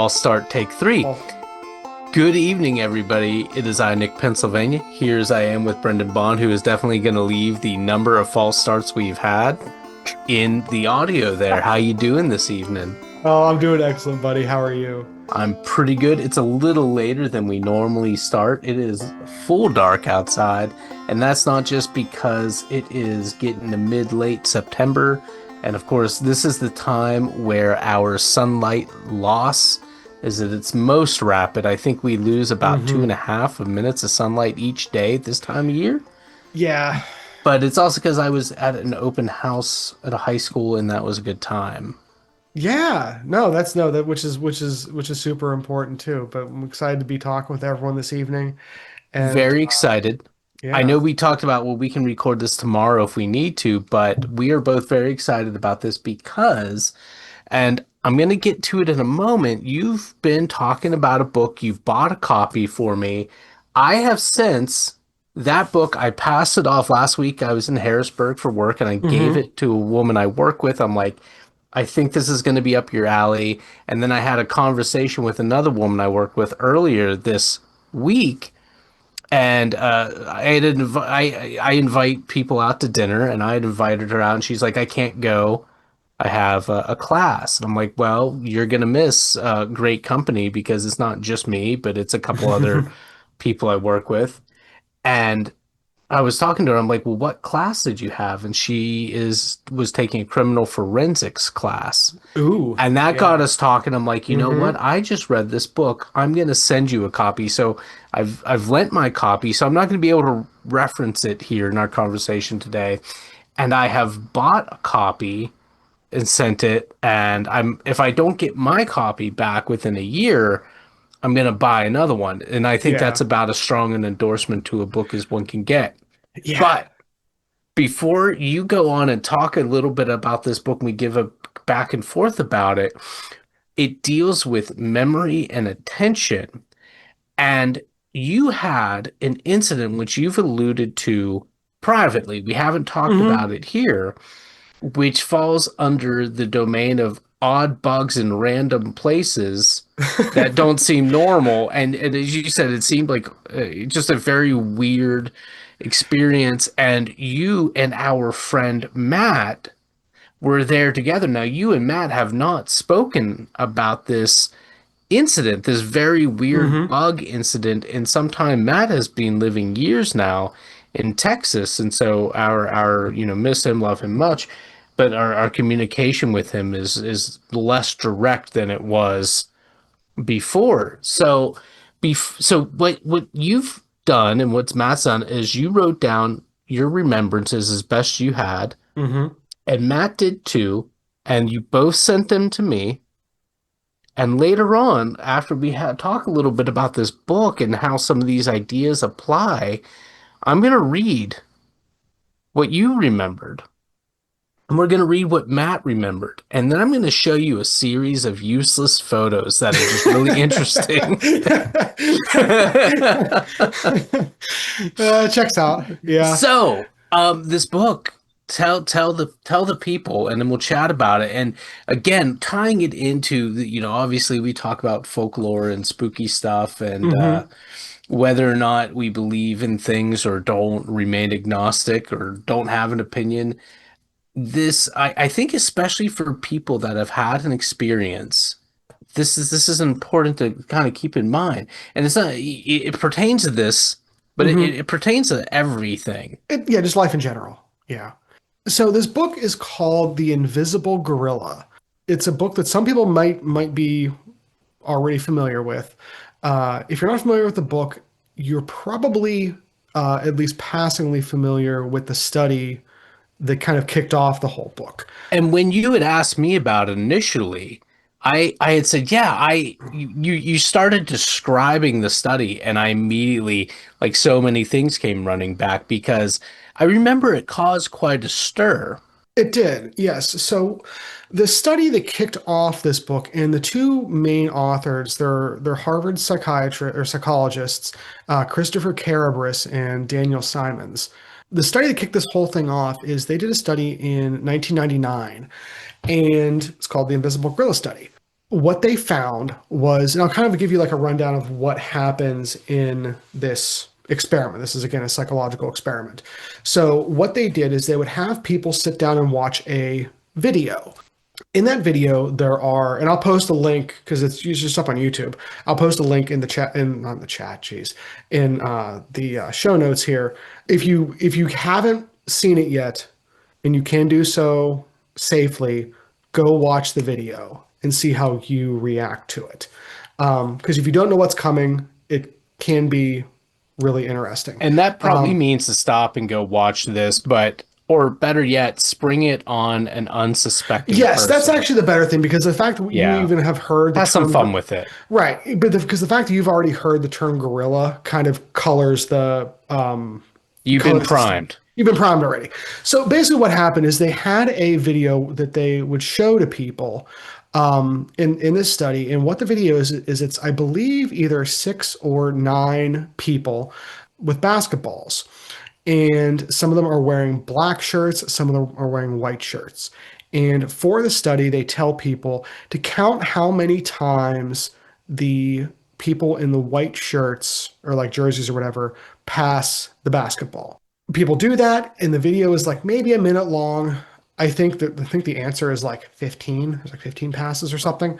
False Start, Take 3. Oh, Good evening, everybody. It is I, Nick, Pennsylvania. Here as I am with Brendan Bond, who is definitely going to leave the number of false starts we've had in the audio there. How you doing this evening? I'm doing excellent, buddy. How are you? I'm pretty good. It's a little later than we normally start. It is full dark outside, and that's not just because it is getting to mid-late September. And of course, this is the time where our sunlight loss is at its most rapid. I think we lose about 2.5 minutes of sunlight each day at this time of year. Yeah. But it's also because I was at an open house at a high school, and that was a good time. Yeah. No, that's no, that which is super important too. But I'm excited to be talking with everyone this evening. And Very excited. I yeah. know we talked about, well, we can record this tomorrow if we need to, but we are both very excited about this because, and I'm going to get to it in a moment. You've been talking about a book. You've bought a copy for me. I have since that book, I passed it off last week. I was in Harrisburg for work and I gave hmm it to a woman I work with. I'm like, I think this is going to be up your alley. And then I had a conversation with another woman I worked with earlier this week, and I invite people out to dinner, and I had invited her out, and she's like, I can't go. I have a class. And I'm like, well, you're gonna miss great company because it's not just me, but it's a couple other people I work with. And I was talking to her. I'm like, well, what class did you have? And she was taking a criminal forensics class. Ooh, And that got yeah. us talking. I'm like, you know hmm what? I just read this book. I'm gonna send you a copy. So I've lent my copy, so I'm not gonna be able to reference it here in our conversation today. And I have bought a copy and sent it. And I'm if I don't get my copy back within a year, I'm gonna buy another one. And I think that's Yeah. about as strong an endorsement to a book as one can get. Yeah. But before you go on and talk a little bit about this book and we give a back and forth about it, it deals with memory and attention. And you had an incident which you've alluded to privately. We haven't talked hmm about it here, which falls under the domain of odd bugs in random places that don't seem normal. And as you said, it seemed like just a very weird experience. And you and our friend Matt were there together. Now, you and Matt have not spoken about this incident, this very weird hmm bug incident, and sometime Matt has been living years now in Texas, and so our miss him, love him much, but our communication with him is less direct than it was before. So, so what you've done and what's Matt's done is you wrote down your remembrances as best you had, hmm and Matt did too, and you both sent them to me. And later on, after we had talk a little bit about this book and how some of these ideas apply, I'm going to read what you remembered. And we're going to read what Matt remembered. And then I'm going to show you a series of useless photos that are just really interesting. Checks out. Yeah. So, this book, tell the people, and then we'll chat about it. And again, tying it into obviously we talk about folklore and spooky stuff, and hmm whether or not we believe in things or don't, remain agnostic or don't have an opinion. I think, especially for people that have had an experience, this is important to kind of keep in mind. And it's not it pertains to this, but it, hmm it pertains to everything. Yeah, just life in general. Yeah. So this book is called The Invisible Gorilla. It's a book that some people might be already familiar with. If you're not familiar with the book, you're probably at least passingly familiar with the study that kind of kicked off the whole book. And when you had asked me about it initially, I had said, yeah, you started describing the study, and I immediately, like so many things, came running back because I remember it caused quite a stir. It did, yes. So the study that kicked off this book, and the two main authors, they're Harvard psychiatrists or psychologists, Christopher Carabris and Daniel Simons. The study that kicked this whole thing off is they did a study in 1999, and it's called the Invisible Gorilla Study. what they found was, and I'll kind of give you like a rundown of what happens in this experiment. This is again a psychological experiment. So what they did is they would have people sit down and watch a video. In that video, there are, and I'll post a link because it's usually stuff on YouTube. I'll post a link in the chat, in not in the chat, geez, in the show notes here. If you haven't seen it yet, and you can do so safely, go watch the video and see how you react to it. Because if you don't know what's coming, it can be really interesting. And that probably Um, means to stop and go watch this, but, or better yet, spring it on an unsuspecting yes, that's person. actually the better thing because the fact that you Yeah. even have heard the Have some term, fun with it. right? Because the fact that you've already heard the term gorilla kind of colors the You've been colors this thing. primed. You've been primed already. So basically, what happened is they had a video that they would show to people in this study, and what the video is it's I believe either 6 or 9 people with basketballs, and some of them are wearing black shirts, some of them are wearing white shirts. And for the study, they tell people to count how many times the people in the white shirts or like jerseys or whatever pass the basketball. People do that, and the video is like maybe a minute long. I think the answer is like 15. There's like 15 passes or something.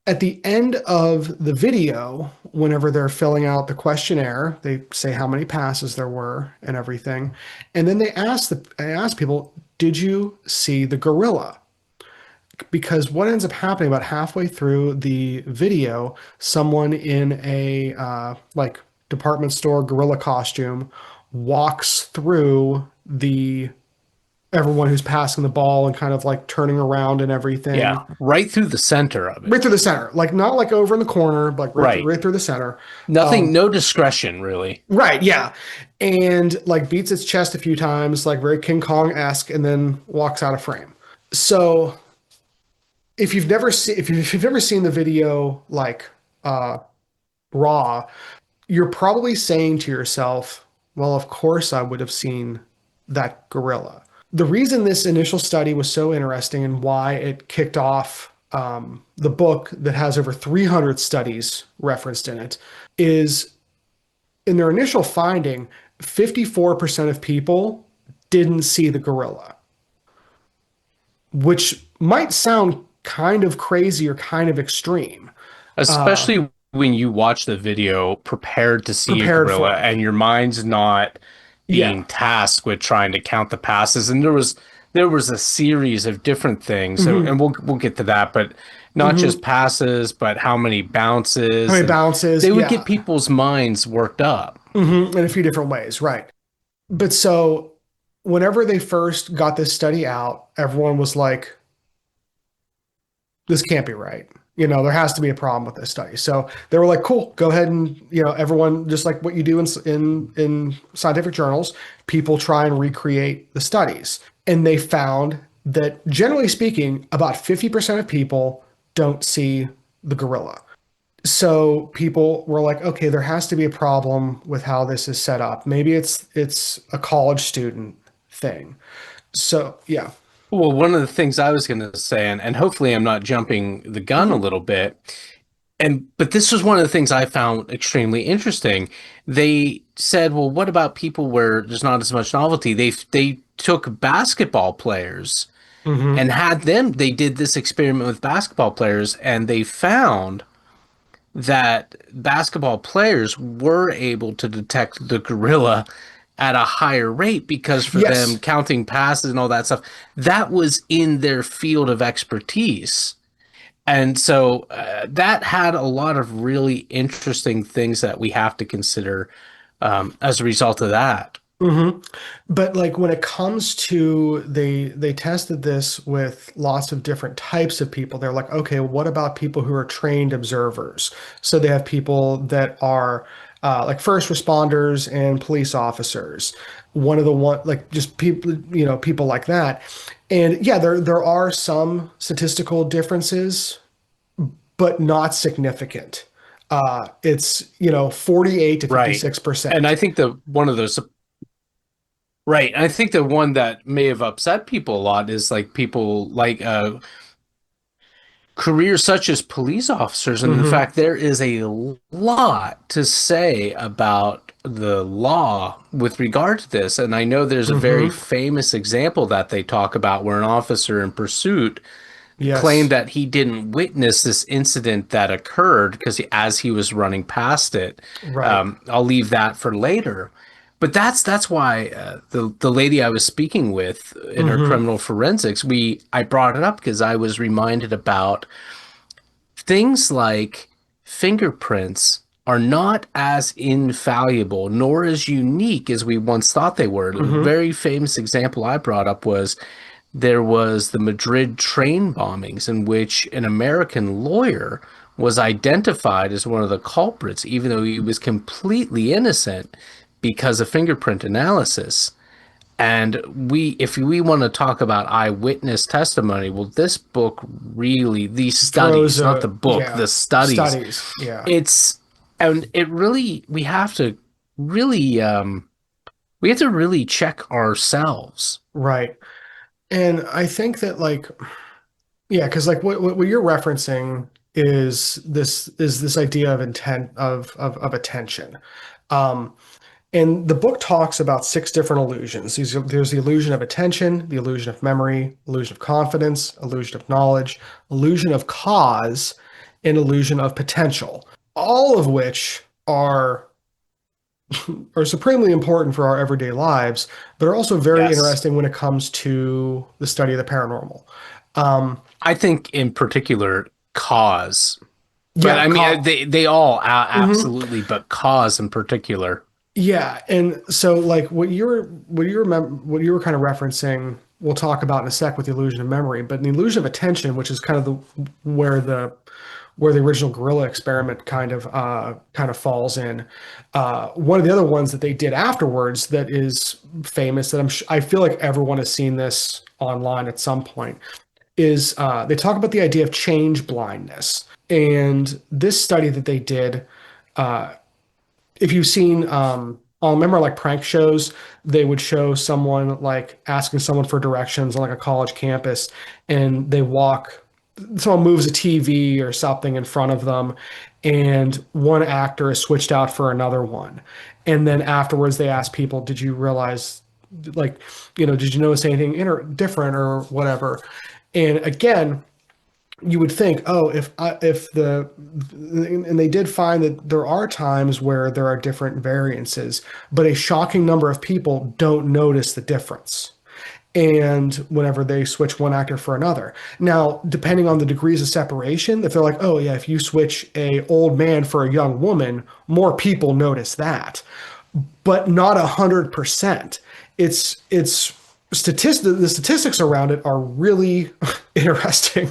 At the end of the video, whenever they're filling out the questionnaire, they say how many passes there were and everything. And then they ask people, did you see the gorilla? Because what ends up happening about halfway through the video, someone in a like department store gorilla costume walks through the everyone who's passing the ball and kind of like turning around and Yeah. everything Right through the center of it. right through the center, like not like over in the corner, but like Right. right through the center. Nothing, no discretion, really. Right, yeah, and like beats its chest a few times, like very King Kong-esque, and then walks out of frame. So if you've never seen the video like raw, you're probably saying to yourself, well, of course I would have seen that gorilla. The reason this initial study was so interesting and why it kicked off the book that has over 300 studies referenced in it is in their initial finding, 54% of people didn't see the gorilla, which might sound kind of crazy or kind of extreme. Especially when you watch the video prepared to see a Prepared gorilla for it. and your mind's not Yeah. being tasked with trying to count the passes. And there was a series of different things, Hmm. and we'll get to that, but not just Hmm. passes, but how many How bounces, many and bounces? they would get Yeah. people's minds worked up. In a few different ways, right. But so whenever they first got this study out, everyone was like, this can't be right. There has to be a problem with this study. So they were like, cool, go ahead and, everyone, just like what you do in scientific journals, people try and recreate the studies. And they found that generally speaking, about 50% of people don't see the gorilla. So people were like, okay, there has to be a problem with how this is set up. Maybe it's a college student thing. So yeah. Well, one of the things I was going to say, and hopefully I'm not jumping the gun a Mhm. little bit, but this was one of the things I found extremely interesting. They said, well, what about people where there's not as much novelty? They took basketball players Hmm. and had them, they did this experiment with basketball players, and they found that basketball players were able to detect the gorilla at a higher rate because for them Yes. counting passes and all that stuff, that was in their field of expertise. And so that had a lot of really interesting things that we have to consider as a result of that. Hmm. But like when it comes to they tested this with lots of different types of people. They're like, okay, what about people who are trained observers? So they have people that are like first responders and police officers. One like just people, people like that. And yeah, there are some statistical differences, but not significant. It's 48 to Right. And 56%. I think the one of those right. And I think the one that may have upset people a lot is like people like careers such as police officers. And in Hmm. fact, there is a lot to say about the law with regard to this. And I know there's a very Hmm. famous example that they talk about where an officer in pursuit claimed Yes. that he didn't witness this incident that occurred because as he was running past it. Right. I'll leave that for later. But that's why the lady I was speaking with in her Hmm. criminal forensics, we I brought it up because I was reminded about things like fingerprints are not as infallible nor as unique as we once thought they were. A Hmm. very famous example I brought up was there was the Madrid train bombings in which an American lawyer was identified as one of the culprits, even though he was completely innocent because of fingerprint analysis. And if we want to talk about eyewitness testimony, well, this book really, these Throws studies, not the a, book, yeah, the studies, studies. Yeah. it's, and it really, really, we have to really check ourselves. Right. And I think that like, yeah, because like what you're referencing is this idea of intent of attention. Um, and the book talks about six different illusions. There's the illusion of attention, the illusion of memory, illusion of confidence, illusion of knowledge, illusion of cause, and illusion of potential. All of which are supremely important for our everyday lives, but are also very Yes. interesting when it comes to the study of the paranormal. Um, I think in particular cause, but yeah, I mean they all mhm. absolutely, but cause in particular. Yeah, and so like what you were kind of referencing, we'll talk about in a sec with the illusion of memory, but the illusion of attention, which is kind of the where the where the original gorilla experiment kind of falls in. One of the other ones that they did afterwards that is famous that I feel like everyone has seen this online at some point is they talk about the idea of change blindness. And this study that they did, uh, if you've seen I remember like prank shows, they would show someone like asking someone for directions on like a college campus, and someone moves a TV or something in front of them, and one actor is switched out for another one. And then afterwards they ask people, did you realize, like, did you notice anything different or whatever? And again, you would think, oh, if the and they did find that there are times where there are different variances, but a shocking number of people don't notice the difference. And whenever they switch one actor for another. Now, depending on the degrees of separation, if they're like, oh yeah, if you switch a old man for a young woman, more people notice that, but not 100%. It's the statistics around it are really interesting.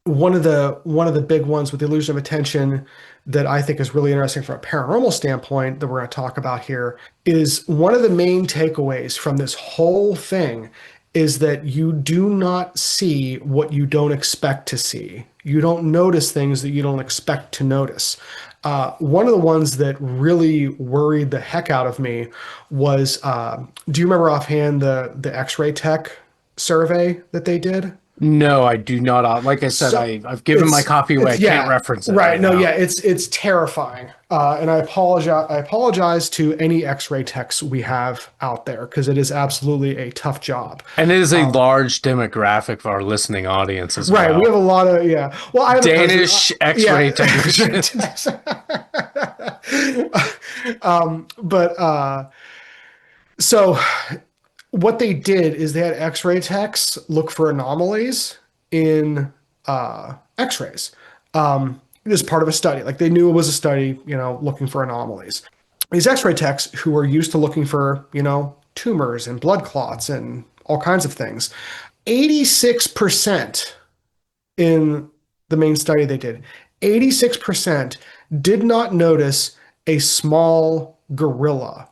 One of the big ones with the illusion of attention that I think is really interesting from a paranormal standpoint that we're going to talk about here is one of the main takeaways from this whole thing is that you do not see what you don't expect to see. You don't notice things that you don't expect to notice. One of the ones that really worried the heck out of me was, do you remember offhand the X-ray tech survey that they did? No, I do not. Like I said, So I've given my it's copy away. I it's can't yeah, reference it right. right No, now. yeah, it's terrifying. And I apologize to any X-ray techs we have out there because it is absolutely a tough job. And it is a Um, large demographic of our listening audience as right. We have well. a lot of, yeah. Well, I have a cousin. Danish Yeah. X-ray X-ray technicians. techs. But so what they did is they had X-ray techs look for anomalies in X-rays. As part of a study, like they knew it was a study, looking for anomalies. These X-ray techs who are used to looking for, tumors and blood clots and all kinds of things, 86% in the main study they did, 86% did not notice a small gorilla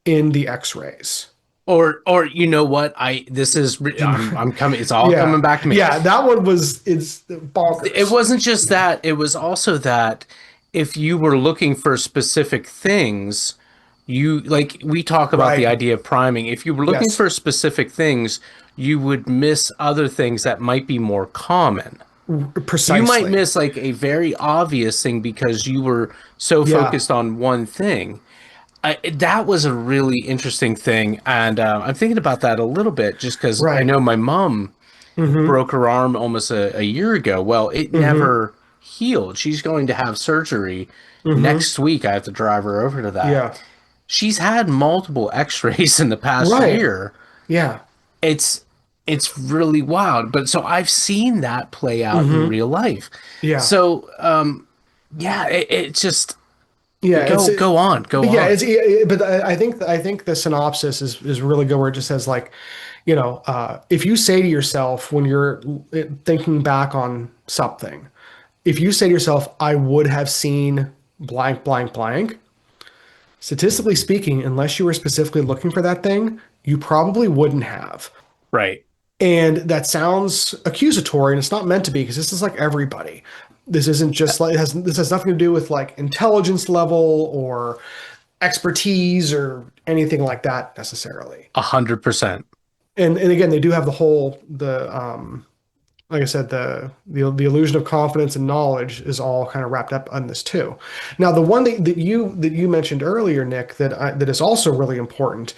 in the X-rays. Or you know what? I'm coming. It's all Yeah, coming back to me. yeah, that one it's It bonkers. wasn't just that, it was also that if you were looking for specific things, you like we talk about the Right. idea of priming. If you were looking Yes. for specific things, you would miss other things that might be more common. You might Precisely. miss like a very obvious thing because you were so Yeah. focused on one thing. That was a really interesting thing, and I'm thinking about that a little bit just because I Right. know my mom Mm-hmm. broke her arm almost a year ago. Well, it Mm-hmm. never healed. She's going to have surgery Mm-hmm. next week. I have to drive her over to that. Yeah. She's had multiple x-rays in the past Right. year. Yeah. It's it's really wild. But so I've seen that play out in Mm-hmm. real life. Yeah. So yeah, it just Yeah. go on, go But yeah, on. but I think the synopsis is really good where it just says like, if you say to yourself when you're thinking back on something, if you say to yourself, I would have seen blank, blank, blank, statistically speaking, unless you were specifically looking for that thing, you probably wouldn't have. Right. And that sounds accusatory, and it's not meant to be because this is like everybody. This isn't just like this has nothing to do with like intelligence level or expertise or anything like that necessarily. 100%. And again, they do have the like I said, the illusion of confidence and knowledge is all kind of wrapped up on this too. Now, the one that you mentioned earlier, Nick, that is also really important,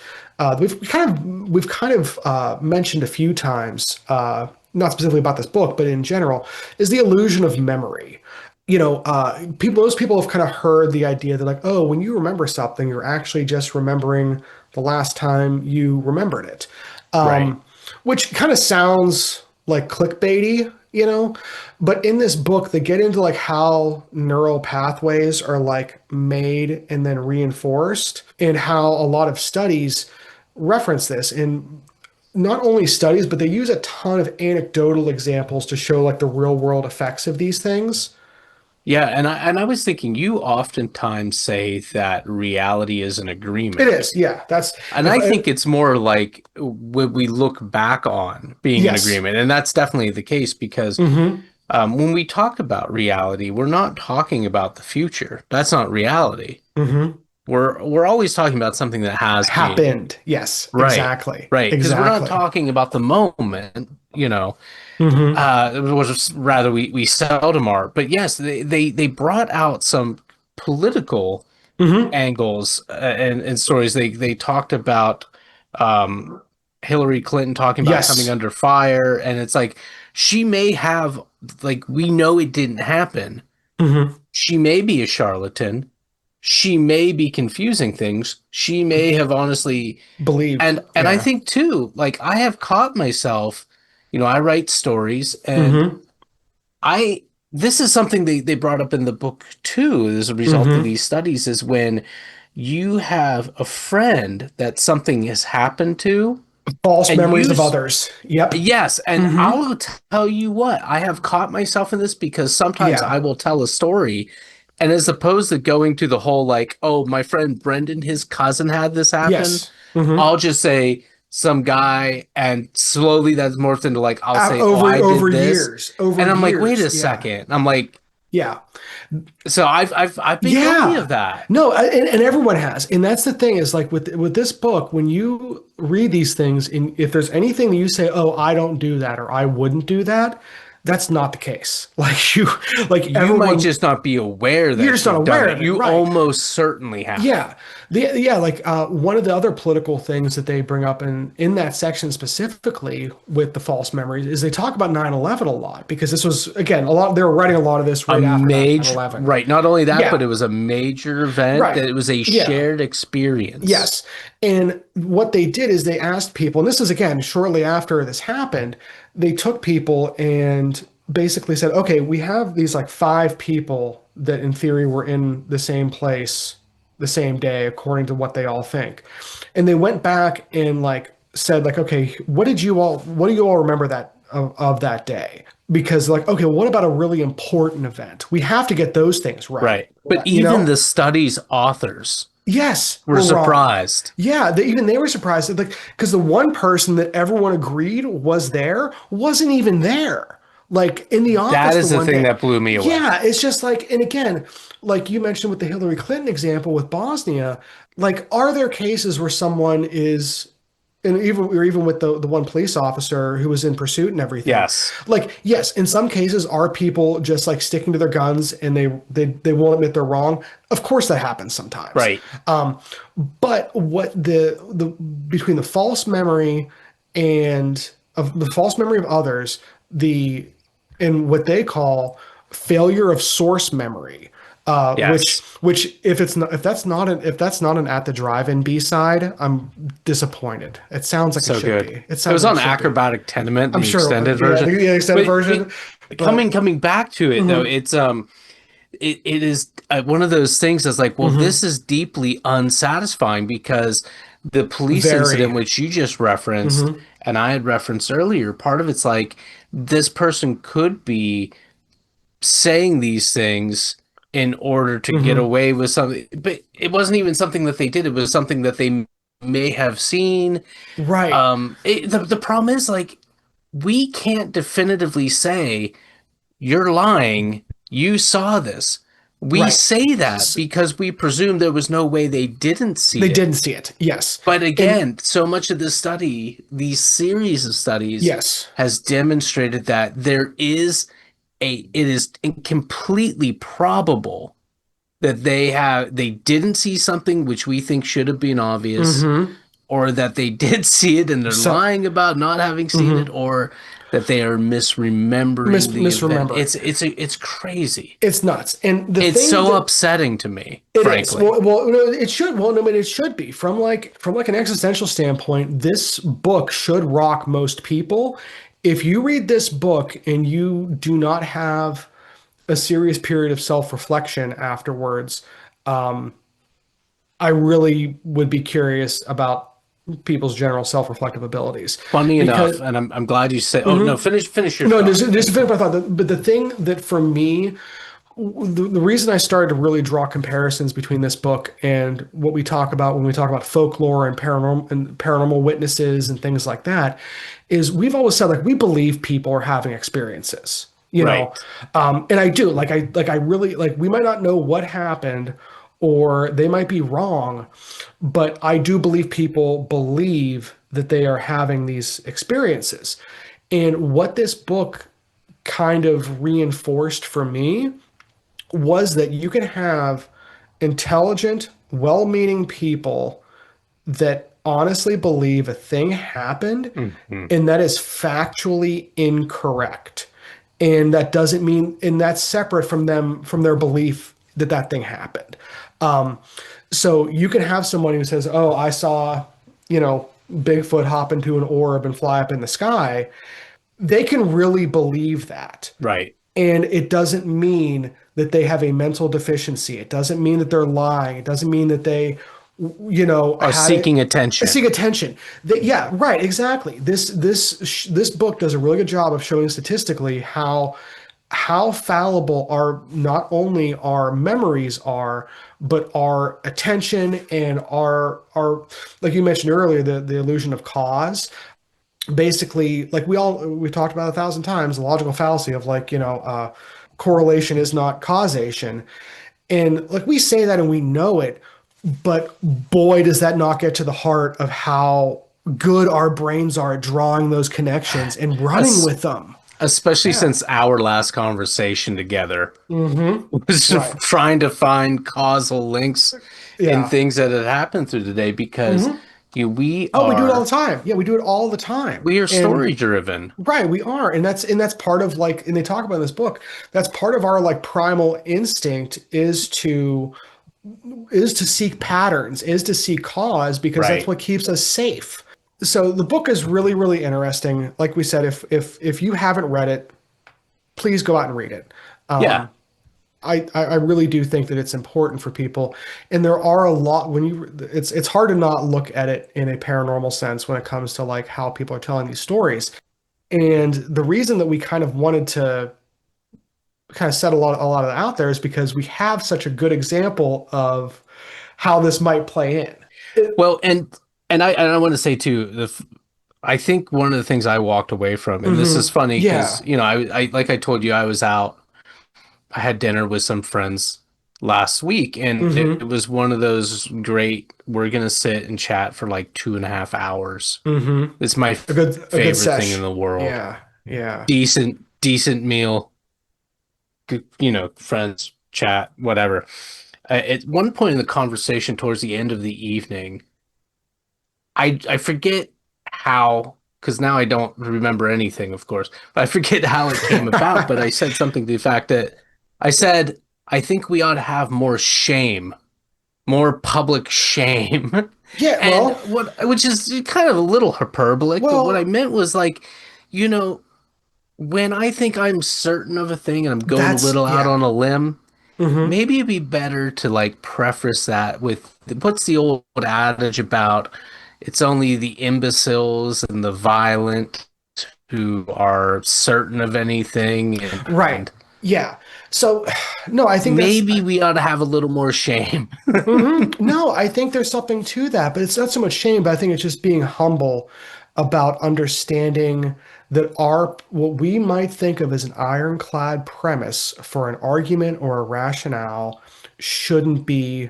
we've kind of mentioned a few times, not specifically about this book, but in general, is the illusion of memory. Most people have kind of heard the idea that like, oh, when you remember something, you're actually just remembering the last time you remembered it, Right. which kind of sounds like clickbaity, but in this book they get into like how neural pathways are like made and then reinforced and how a lot of studies reference this, and not only studies but they use a ton of anecdotal examples to show like the real world effects of these things. Yeah, and I was thinking you oftentimes say that reality is an It agreement. is, yeah, that's And if I I, think it's more like when we look back on being an yes. agreement. And that's definitely the case because Mm-hmm. when we talk about reality, we're not talking about the future. That's not reality. Mm-hmm. We're always talking about something that has been. Happened, yes, Right. exactly, Right. Because we're not exactly. talking about the moment, Mm-hmm. it was rather we seldom are. But yes, they brought out some political Mm-hmm. angles and stories. They talked about um, Hillary Clinton talking about coming Yes. under fire, and it's like she may have like we know it didn't happen. Mm-hmm. She may be a charlatan. She may be confusing things. She may have honestly Believed. and I Yeah. think too, like I have caught myself, I write stories and Mm-hmm. I this is something they brought up in the book too, as a result of Mm-hmm. these studies, is when you have a friend that something has happened to False and memories of others. Yep. yes, and Mm-hmm. I'll tell you what, I have caught myself in this because sometimes Yeah. I will tell a story and as opposed to going to the whole like, oh, my friend Brendan, his cousin had this happen, Yes. Mm-hmm. I'll just say some guy and slowly that's morphed into like I'll say, oh, Over I over did this. years. Over And I'm like, wait years. a Yeah. second. I'm like, Yeah. so I've been guilty Yeah. of that. No, and everyone has. And that's the thing is like with this book, when you read these things, and if there's anything that you say, "Oh, I don't do that," or "I wouldn't do that," that's not the case. Like You might everyone, just not be aware you're that just not you've done aware it. of it, You right? almost certainly have. Yeah, like one of the other political things that they bring up in that section specifically with the false memories is they talk about 9/11 a lot because this was again a lot. They were writing a lot of this A right after major, 9/11. right. Not only that, but Yeah, it was a major event right. that it was a Yeah. shared experience. Yes. And what they did is they asked people, and this is again shortly after this happened, they took people and basically said, okay, we have these like five people that in theory were in the same place the same day, according to what they all think. And they went back and like said, like, okay, what do you all remember of that day? Because like, okay, what about a really important event? We have to get those things right. Right. But You even know? the study's authors Yes, were we're wrong. surprised. Yeah, even they were surprised, like because the one person that everyone agreed was there wasn't even there. Like in the That office the is the one thing day. that blew me away. Yeah, it's just like, and again, like you mentioned with the Hillary Clinton example with Bosnia, like are there cases where someone is and even with the one police officer who was in pursuit and everything. Yes. Like, yes, in some cases, are people just like sticking to their guns and they won't admit they're wrong? Of course, that happens sometimes. Right. But what the between the false memory and of the false memory of others, the and what they call failure of source memory, Yes. which if that's not an at the drive-in B-side, I'm disappointed. It sounds like it So should good. be. It It sounds was like it on should be. Acrobatic Tenement, I'm the sure it extended was. Yeah, version. the extended version. But But coming back to it though, mhm, it is one of those things that's like, well, mhm, this is deeply unsatisfying because the police incident, very. which you just referenced Mhm, and I had referenced earlier, part of it's like this person could be saying these things in order to get mhm. away with something, but it wasn't even something that they did. It was something that they may have seen. Right. The problem is like we can't definitively say you're lying. You saw this. We Right. say that S because we presume there was no way they didn't They see it. didn't see it. Yes. But And again, so much of this study, these series of studies, yes. has demonstrated that it is completely probable that they didn't see something which we think should have been obvious, Hmm. or that they did see it and they're So, lying about not having seen it, mhm. or that they are misremembering the event. Misremembering. It's crazy. It's nuts. And the It's thing so that upsetting to me, it is, frankly. no, it should, well, no, I mean, it should be from like an existential standpoint. This book should rock most people. If you read this book and you do not have a serious period of self-reflection afterwards, I really would be curious about people's general self-reflective abilities Funny enough, because and I'm glad you said. Oh no, mhm. finish your No, thought. there's a Finish bit your about thought. that. But the thing that for me, the reason I started to really draw comparisons between this book and what we talk about when we talk about folklore and paranormal witnesses and things like that is we've always said like we believe people are having experiences, you know, Right. and I do I really like we might not know what happened or they might be wrong, but I do believe people believe that they are having these experiences. And what this book kind of reinforced for me was that you can have intelligent, well meaning people that honestly believe a thing happened Hmm. and that is factually incorrect. And that doesn't mean, and that's separate from them, from their belief that that thing happened. Um, so you can have someone who says, oh, I saw, you know, Bigfoot hop into an orb and fly up in the sky. They can really believe that. Right. And it doesn't mean that they have a mental deficiency. It doesn't mean that they're lying. It doesn't mean that they, you know, Are had it seeking attention. seek attention. Yeah, right, exactly. This book does a really good job of showing statistically how fallible our not only our memories are, but our attention and our like you mentioned earlier, the illusion of cause basically like we talked about 1,000 times the logical fallacy of like correlation is not causation, and like we say that and we know it, but boy does that not get to the heart of how good our brains are at drawing those connections and running Es- with them. Especially Yeah. since our last conversation together Mm-hmm. was Right. trying to find causal links in Yeah. things that had happened through the day because Mm-hmm. we Oh, we do it all are the time. Yeah, we do it all the time. we are And story driven. right, we are, and that's part of like, and they talk about in this book. That's part of our like primal instinct is to seek patterns, is to seek cause because that's Right. what keeps us safe. So the book is really, really interesting. Like we said, if you haven't read it, please go out and read it. Yeah. I really do think that it's important for people, and there are a lot when you it's hard to not look at it in a paranormal sense when it comes to like how people are telling these stories. And the reason that we kind of wanted to kind of set a lot of that out there is because we have such a good example of how this might play in. Well, and I want to say too, I think one of the things I walked away from, and this is funny because Yeah. I like I told you I was out, I had dinner with some friends last week, and it Mm-hmm. was one of those great, we're gonna sit and chat for like 2.5 hours. Mm-hmm. It's my A good favorite thing in sesh. the world. Yeah. Yeah. Decent meal, friends, chat, whatever. At one point in the conversation towards the end of the evening, I forget how, because now I don't remember anything, of course, but I forget how it came about. But I said something to the fact that I said, I think we ought to have more shame, more public shame. Yeah, And well, which is kind of a little hyperbolic, but what I well, meant was like, you know, when I think I'm certain of a thing and I'm going a that's little out yeah. on a limb, Mm-hmm. maybe it'd be better to like preface that with what's the old adage about it's only the imbeciles and the violent who are certain of anything, Right. and Yeah. So, no, I think that's maybe we ought to have a little more shame. No, I think there's something to that, but it's not so much shame, but I think it's just being humble about understanding that our what we might think of as an ironclad premise for an argument or a rationale shouldn't be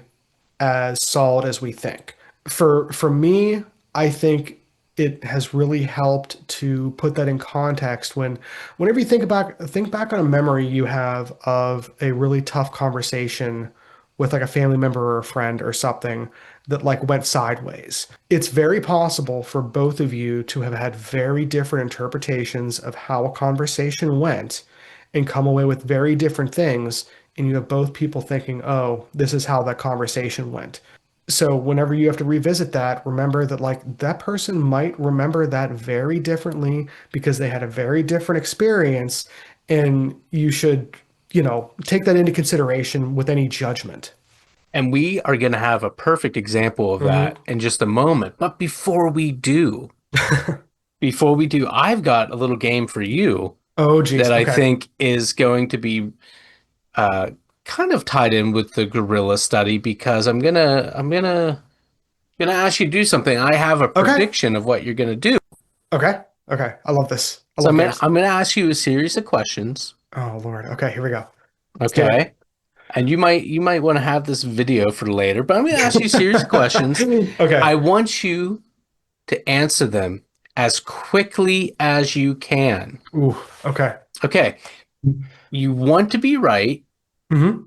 as solid as we think. For me, I think it has really helped to put that in context whenever you think back on a memory you have of a really tough conversation with like a family member or a friend or something that like went sideways. It's very possible for both of you to have had very different interpretations of how a conversation went and come away with very different things. And you have both people thinking, oh, this is how that conversation went. So whenever you have to revisit that, remember that like that person might remember that very differently because they had a very different experience. And you should, take that into consideration with any judgment. And we are going to have a perfect example of Hmm. that in just a moment. But before we do, I've got a little game for you Oh, that geez. I Okay. think is going to be uh, kind of tied in with the gorilla study, because I'm gonna ask you to do something. I have a Okay. prediction of what you're gonna do. Okay. Okay. I love this. I So love I'm gonna games. I'm gonna ask you a series of questions, Oh, Lord. Okay. Here we go. Let's do okay? And you might want to have this video for later, but I'm gonna ask you a series of questions. it. Okay. I want you to answer them as quickly as you can. Ooh. Okay. Okay, you want to be right, Hmm.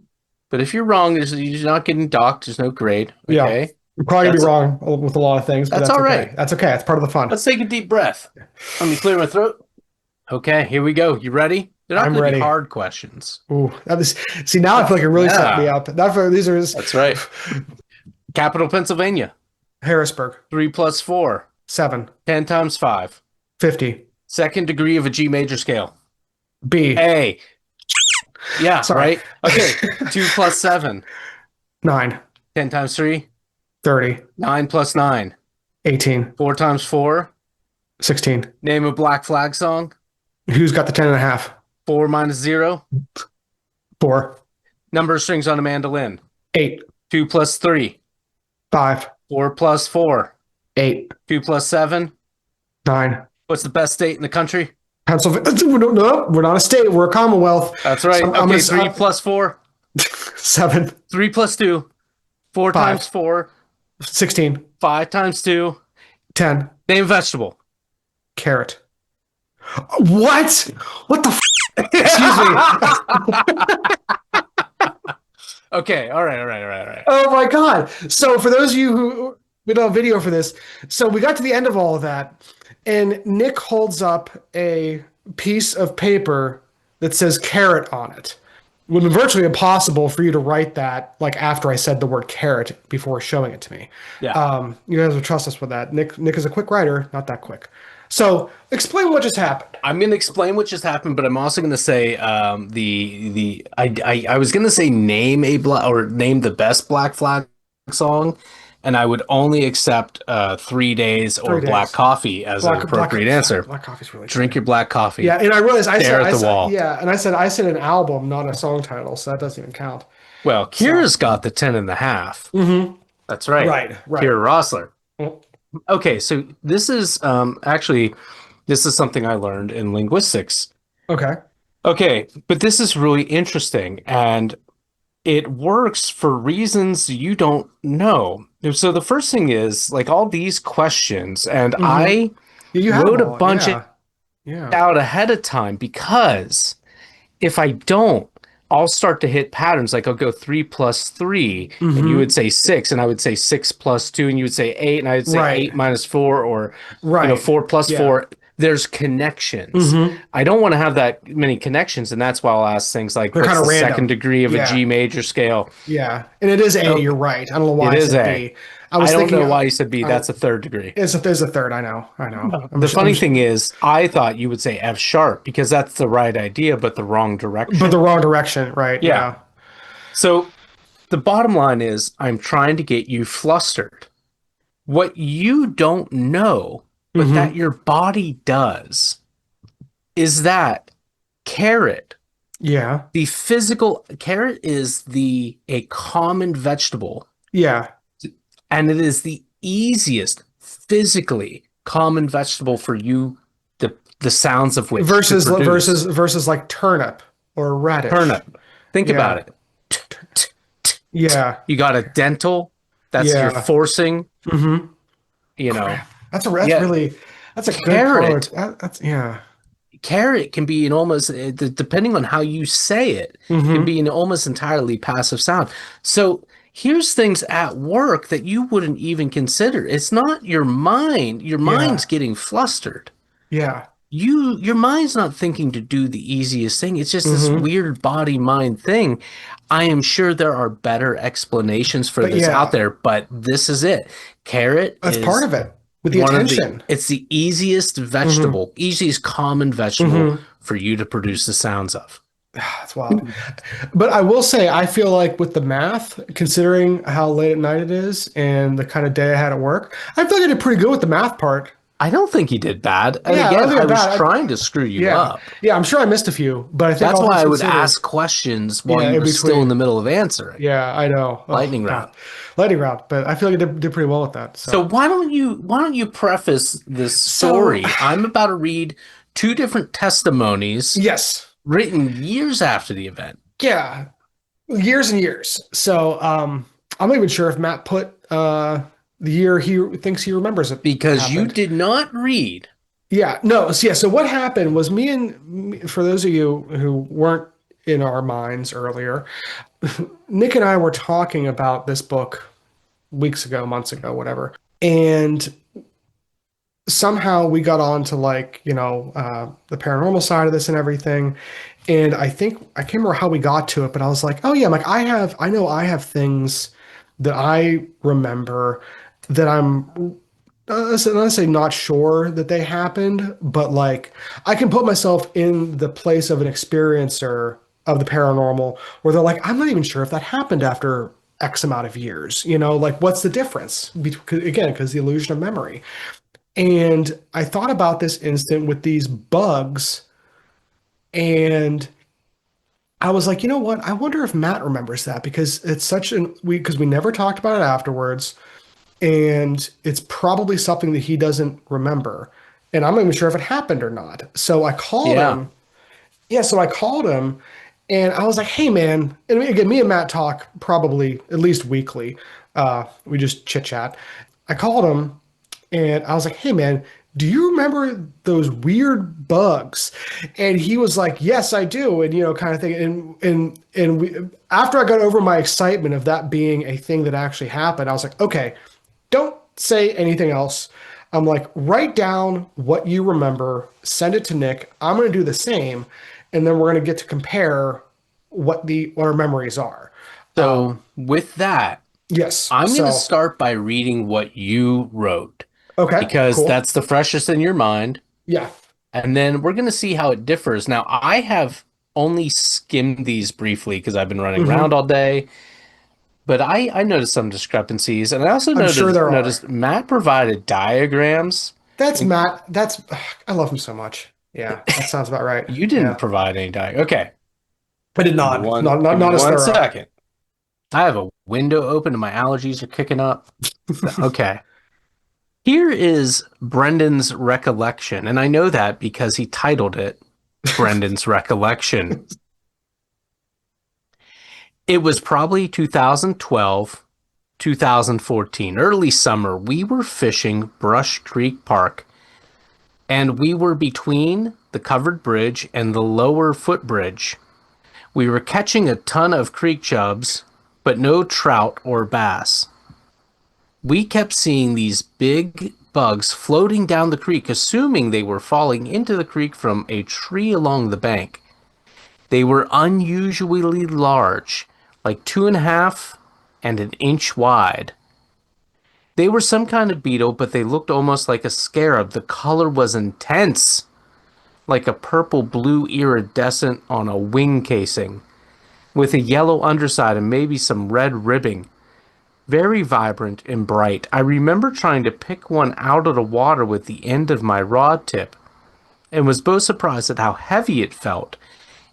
but if you're wrong, you're not getting docked. There's no grade. Yeah. Okay, I'm probably gonna be that's wrong with a lot of things, but that's that's all okay. right. That's okay. That's part of the fun. Let's take a deep breath. Let me clear my throat. Okay, here we go. You ready? They're not I'm going to be ready. hard questions. Ooh, see now I feel like it really set me Yeah, up. Not for these are that's right. Capital Pennsylvania. Harrisburg, 3 plus 4. 7, 10 times 5. 50, Second degree of a G major scale. B. A. Yeah, Sorry. right? Okay. 2 plus 7. 9, 10 times 3. 30, 9 plus 9. 18, 4 times 4. 16. Name a Black Flag song. Who's got the 10 and a half? 4 minus 0. 4, Number of strings on a mandolin. 8, 2 plus 3. 5, 4 plus 4. 8, 2 plus 7. 9. What's the best state in the country? Pennsylvania. No, we're not a state. We're a commonwealth. That's So right. I'm gonna Okay, 3 plus 4. 7, 3 plus 2. 4 times 5, 4. 16, 5 times 2. 10. Name a vegetable. Carrot. What? What the? Excuse me. Okay, all right, all right, all right, all right. Oh my God. So for those of you who we don't have video for this, so we got to the end of all of that, and Nick holds up a piece of paper that says carrot on it. It would be virtually impossible for you to write that like after I said the word carrot before showing it to me. Yeah. You guys would trust us with that. Nick is a quick writer, not that quick. So explain what just happened. I'm going to explain what just happened, but I'm also going to say I was going to say name a black or name the best Black Flag song, and I would only accept 3 days or Three black days. coffee as an appropriate answer. Black coffee's really Drink funny. your black coffee. Yeah, and I realized Stare at the wall. yeah, and I said an album, not a song title, so that doesn't even count. Well, So, Kira's got the 10 and a half. mhm. That's right. Right. Kira Rossler. Well, Okay, so this is actually this is something I learned in linguistics. okay. Okay, but this is really interesting, and it works for reasons you don't know. So the first thing is like all these questions, and Hmm. I Yeah, you have them wrote a all. bunch Yeah. Yeah. out ahead of time because if I don't, I'll start to hit patterns. Like I'll go 3 plus 3, and you would Hmm. say 6, and I would say 6 plus 2, and you would say 8, and I would say Right. 8 minus 4, or Right. 4 plus Yeah. 4. There's connections. Hmm. I don't want to have that many connections, and that's why I'll ask things like, They're what's kind the of second random. degree of a Yeah. G major scale? Yeah. And it is A, Oh, you're right. I don't know why it I is said A. B. I I was don't thinking know why you said B. I That's a third degree. there's a third. I know. I know. The funny thing is, I thought you would say F sharp because that's the right idea, but the wrong but the direction. wrong direction, right? Yeah. Yeah. So the bottom line is, I'm trying to get you flustered. What you don't know, but that Hmm. your body does, is that carrot, Yeah. the physical carrot is the a common vegetable, Yeah. and it is the easiest physically common vegetable for you, the sounds of which to produce. Versus like turnip or radish. Turnip. Think about Yeah. it. Yeah. You got a dental, that's you're Yeah. forcing, Hmm. you know. Crap. That's Yeah, really that's a good correlate. carrot. That's yeah. Carrot can be an almost, depending on how you say it, can Hmm. be an almost entirely passive sound. So here's things at work that you wouldn't even consider. It's not your mind. Your mind's Yeah. getting flustered. Yeah. Your mind's not thinking to do the easiest thing. It's just this Hmm. weird body mind thing. I am sure there are better explanations for But this out yeah, there, but this is it. Carrot that's part is of it with the one of the attention. it's the easiest Hmm. vegetable, easiest common vegetable Hmm. for you to produce the sounds of. That's wild. But I will say, I feel like with the math, considering how late at night it is and the kind of day I had at work, I feel like I did pretty good with the math part. I don't think you did bad. And Yeah, I don't again, think I I'm was bad. trying to screw you Yeah, up. yeah, I'm sure I missed a few, but I think That's all why things I would considered, ask questions while yeah, you in were still in between. the middle of answering. Yeah, I know. Oh Lightning God, round. lightning round. But I feel like I did pretty well with that. So So, why don't you preface this so story? I'm about to read two different testimonies yes, written years after the event yeah, years and years. So, I'm not even sure if Matt put the year he thinks he remembers it because you happened. did not read. Yeah, no. So yeah, so what happened was for those of you who weren't in our minds earlier, Nick and I were talking about this book weeks ago, months ago, whatever. And somehow we got on to like, the paranormal side of this and everything. And I think I can't remember how we got to it, but I was like, oh yeah, I'm like I have things that I remember that I'm not say not sure that they happened, but like I can put myself in the place of an experiencer of the paranormal where they're like, I'm not even sure if that happened after X amount of years. Like what's the difference? Again, because the illusion of memory. And I thought about this instant with these bugs, and I was like, you know what? I wonder if Matt remembers that because it's such an because we never talked about it afterwards, and it's probably something that he doesn't remember. And I'm not even sure if it happened or not. So I called Yeah. him. Yeah, so I called him and I was like, hey man, and again, me and Matt talk probably at least weekly. We just chit chat. I called him and I was like, hey man, do you remember those weird bugs? And he was like, yes, I do. And kind of thing. And we after I got over my excitement of that being a thing that actually happened, I was like, okay, don't say anything else. I'm like, write down what you remember, send it to Nick. I'm going to do the same, and then we're going to get to compare what our memories are. So with that, Yes. I'm going to So, start by reading what you wrote okay, because cool. that's the freshest in your mind. Yeah. And then we're going to see how it differs. Now, I have only skimmed these briefly because I've been running around Hmm. all day, but I noticed some discrepancies. And I also I'm sure there are. noticed Matt provided diagrams. That's Matt. I love him so much. Yeah, that sounds about right. You didn't Yeah. provide any diagram. Okay. I did Give me not. one, give me Not as one thorough. second. I have a window open and my allergies are kicking up. Okay. Here is Brendan's recollection, and I know that because he titled it Brendan's Recollection. It was probably 2012, 2014, early summer. We were fishing Brush Creek Park, and we were between the covered bridge and the lower footbridge. We were catching a ton of creek chubs, but no trout or bass. We kept seeing these big bugs floating down the creek, assuming they were falling into the creek from a tree along the bank. They were unusually large, like 2.5 and an inch wide. They were some kind of beetle, but they looked almost like a scarab. The color was intense, like a purple blue iridescent on a wing casing, with a yellow underside and maybe some red ribbing. Very vibrant and bright. I remember trying to pick one out of the water with the end of my rod tip, and was both surprised at how heavy it felt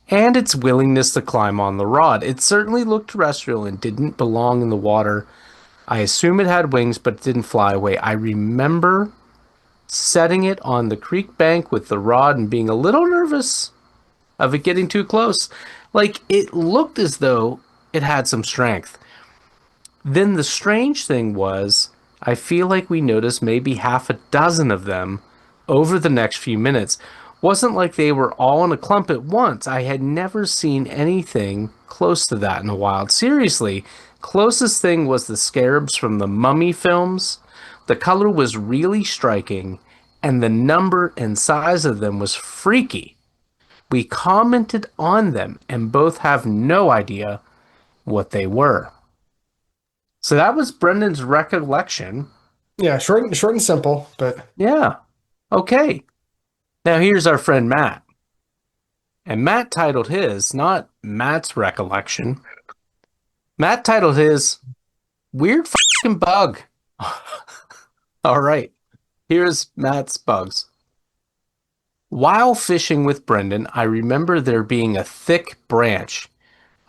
and its willingness to climb on the rod. It certainly looked terrestrial and didn't belong in the water. I assume it had wings, but it didn't fly away. I remember setting it on the creek bank with the rod and being a little nervous of it getting too close. Like it looked as though it had some strength. Then the strange thing was, I feel like we noticed maybe half a dozen of them over the next few minutes. Wasn't like they were all in a clump at once. I had never seen anything close to that in a while. Seriously, closest thing was the scarabs from the Mummy films. The color was really striking, and the number and size of them was freaky. We commented on them and both have no idea what they were. So that was Brendan's recollection. Yeah, short and simple, but Yeah. Okay. Now here's our friend Matt. And Matt titled his, not Matt's recollection. Matt titled his Weird Fucking Bug. All right. Here's Matt's bugs. While fishing with Brendan, I remember there being a thick branch.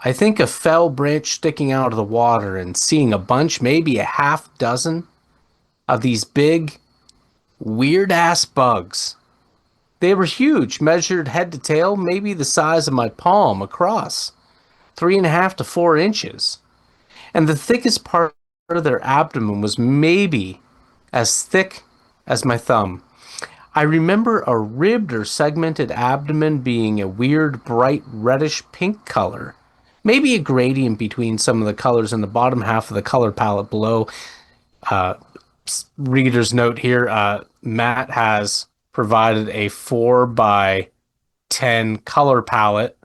I think a fell branch sticking out of the water and seeing a bunch, maybe a half dozen, of these big, weird ass bugs. They were huge, measured head to tail, maybe the size of my palm across, 3.5 to 4 inches. And the thickest part of their abdomen was maybe as thick as my thumb. I remember a ribbed or segmented abdomen being a weird, bright reddish pink color. Maybe a gradient between some of the colors in the bottom half of the color palette below. Uh, Reader's note here, Matt has provided a 4 by 10 color palette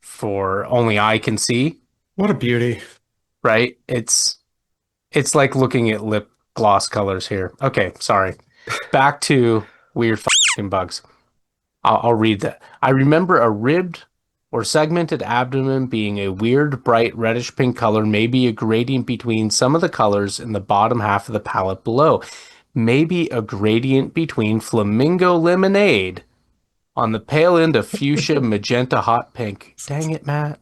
for only I can see, what a beauty. right? It's like looking at lip gloss colors here. Okay, sorry. Back to weird fucking bugs. I'll read that. I remember a ribbed or segmented abdomen being a weird, bright reddish pink color, maybe a gradient between some of the colors in the bottom half of the palette below. Maybe a gradient between flamingo lemonade on the pale end of fuchsia, magenta, hot pink. Dang it, Matt.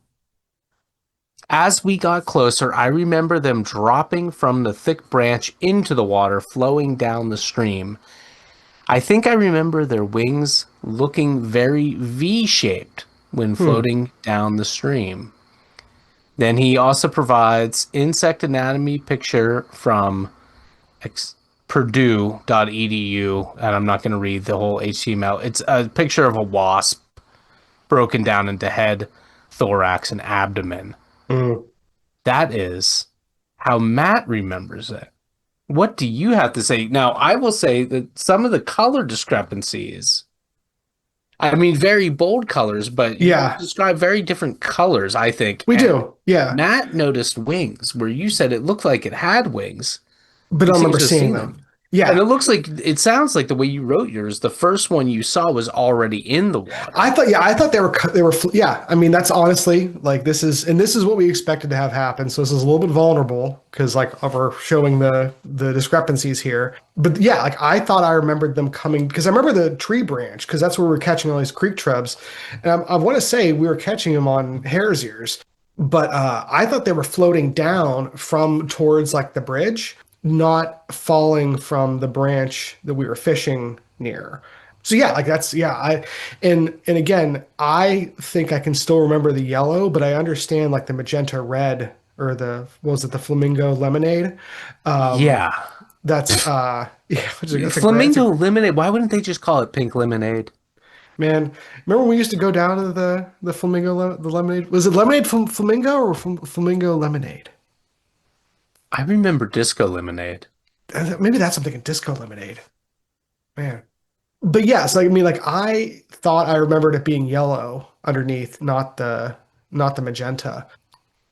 As we got closer, I remember them dropping from the thick branch into the water, flowing down the stream. I think I remember their wings looking very V-shaped when Hmm. floating down the stream. Then he also provides insect anatomy picture from purdue.edu, and I'm not going to read the whole HTML. It's a picture of a wasp broken down into head, thorax, and abdomen. Mm. That is how Matt remembers it. What do you have to say? Now, I will say that some of the color discrepancies, I mean, very bold colors, but you Yeah, describe very different colors, I think. we And do. Yeah, Matt noticed wings, where you said it looked like it had wings. but I He don't seems remember to have seeing seen them. them. And Yeah, it sounds like the way you wrote yours, the first one you saw was already in the I water. thought. Yeah, I thought they were. Yeah, I mean that's honestly like this is what we expected to have happen. So this is a little bit vulnerable because like we're showing the discrepancies here. But yeah, like I thought I remembered them coming because I remember the tree branch because that's where we were catching all these creek shrubs, and I want to say we were catching them on hare's ears. But I thought they were floating down from towards like the bridge, not falling from the branch that we were fishing near. So yeah, like that's yeah, I and again, I think I can still remember the yellow, but I understand like the magenta red or the what was it, the flamingo lemonade. Um Yeah. that's yeah, that's a great that's Flamingo a lemonade. Why wouldn't they just call it pink lemonade? man. Remember when we used to go down to the flamingo the lemonade? Was it lemonade from flamingo or from flamingo lemonade? I remember disco lemonade. Maybe that's I'm thinking disco lemonade. Man. But yes, like I mean, like I thought I remembered it being yellow underneath, not the magenta.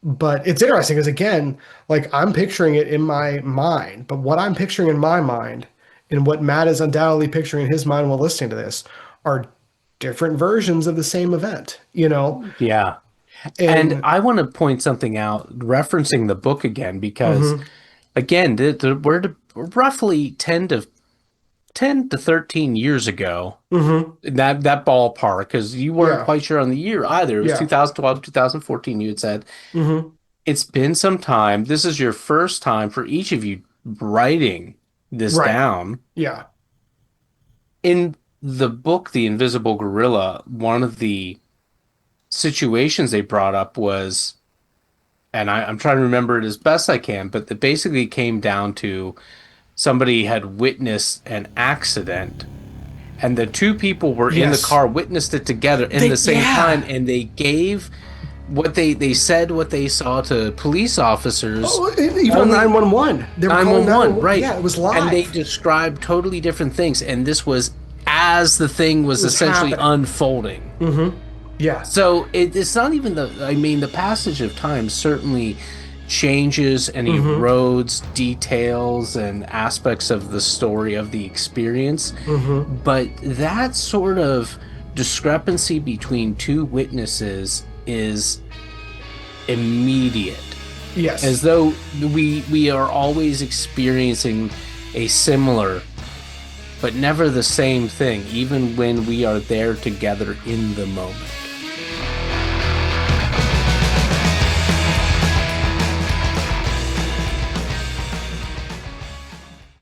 But it's interesting because again, like I'm picturing it in my mind, but what I'm picturing in my mind and what Matt is undoubtedly picturing in his mind while listening to this are different versions of the same event, you know? Yeah. And And I want to point something out, referencing the book again, because hmm again, we're roughly 10 to 13 years ago, hmm that ballpark, because you weren't yeah, quite sure on the year either. It was yeah, 2012, 2014, you had said. hmm It's been some time. This is your first time for each of you writing this right, down. yeah, In the book, The Invisible Gorilla, one of the situations they brought up was, and I'm trying to remember it as best I can, but it basically came down to somebody had witnessed an accident, and the two people were in the yes, car, witnessed it together in the same time, yeah. and they gave what they said what they saw to police officers Oh, even on only 911, they were calling 911, 911. right? Yeah, it was And they live. described totally different things, and this was as the thing It was was essentially happening. unfolding. Yeah. So it's not even I mean, the passage of time certainly changes and hmm erodes details and aspects of the story of the experience. hmm But that sort of discrepancy between two witnesses is immediate, as Yes. though we are always experiencing a similar but never the same thing, even when we are there together in the moment.